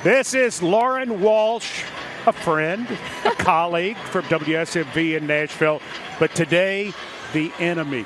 This is Lauren Walsh, a friend, a colleague from WSMV in Nashville, but today, the enemy.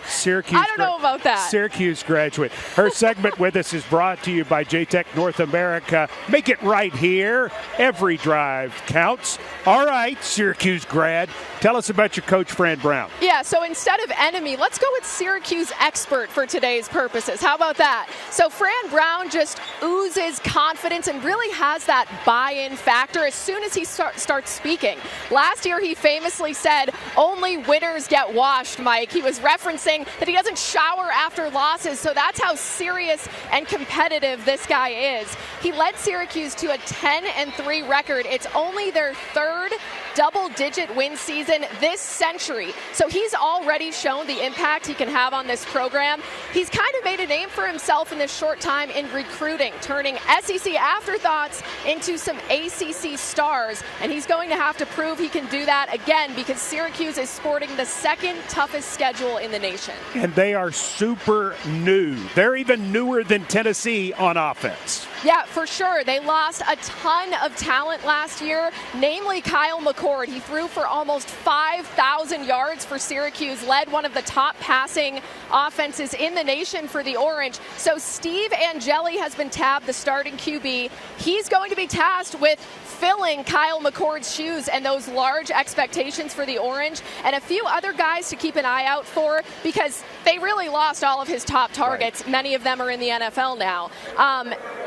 Syracuse. I don't know about that. Syracuse graduate. Her segment with us is brought to you by J-Tech North America. Make it right here. Every drive counts. All right, Syracuse grad, tell us about your coach, Fran Brown. Yeah, so instead of enemy, let's go with Syracuse expert for today's purposes. How about that? So Fran Brown just oozes confidence and really has that buy-in factor as soon as he starts speaking. Last year, he famously said, "Only winners get washed," Mike. He was referencing that he doesn't shower after losses, so that's how serious and competitive this guy is. He led Syracuse to a 10-3 record. It's only their third double-digit win season this century. So he's already shown the impact he can have on this program. He's kind of made a name for himself in this short time in recruiting, turning SEC afterthoughts into some ACC stars. And he's going to have to prove he can do that again because Syracuse is sporting the second toughest schedule in the nation. And they are super new. They're even newer than Tennessee on offense. Yeah, for sure. They lost a ton of talent last year, namely Kyle McCord. He threw for almost 5,000 yards for Syracuse, led one of the top passing offenses in the nation for the Orange. So Steve Angeli has been tabbed the starting QB. He's going to be tasked with filling Kyle McCord's shoes and those large expectations for the Orange, and a few other guys to keep an eye out for because they really lost all of his top targets. Right. Many of them are in the NFL now.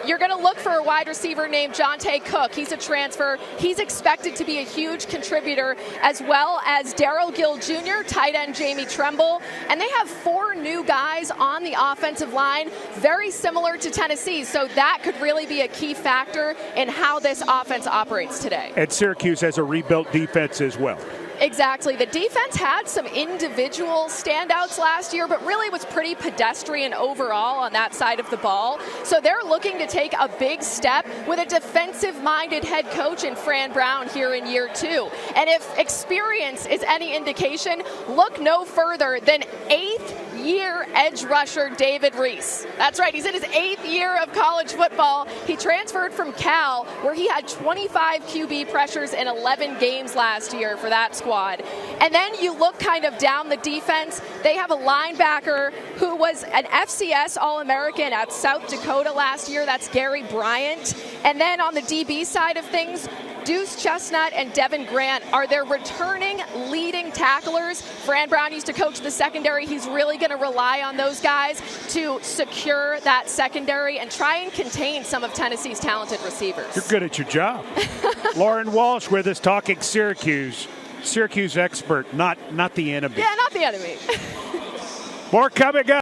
You're going to look for a wide receiver named Jonte Cook. He's a transfer. He's expected to be a huge contributor, as well as Darrell Gill Jr., tight end Jamie Tremble. And they have 4 new guys on the offensive line, very similar to Tennessee. So that could really be a key factor in how this offense operates today. And Syracuse has a rebuilt defense as well. Exactly. The defense had some individual standouts last year, but really was pretty pedestrian overall on that side of the ball. So they're looking to take a big step with a defensive-minded head coach in Fran Brown here in year 2. And if experience is any indication, look no further than 8th-year edge rusher David Reese. That's right. He's in his 8th year of college football. He transferred from Cal, where he had 25 QB pressures in 11 games last year for that squad. And then you look kind of down the defense. They have a linebacker who was an FCS All-American at South Dakota last year. That's Gary Bryant. And then on the DB side of things, Deuce Chestnut and Devin Grant are their returning leading tacklers. Fran Brown used to coach the secondary. He's really going to rely on those guys to secure that secondary and try and contain some of Tennessee's talented receivers. You're good at your job. Lauren Walsh with us talking Syracuse. Syracuse expert, not the enemy. Yeah, not the enemy. More coming up.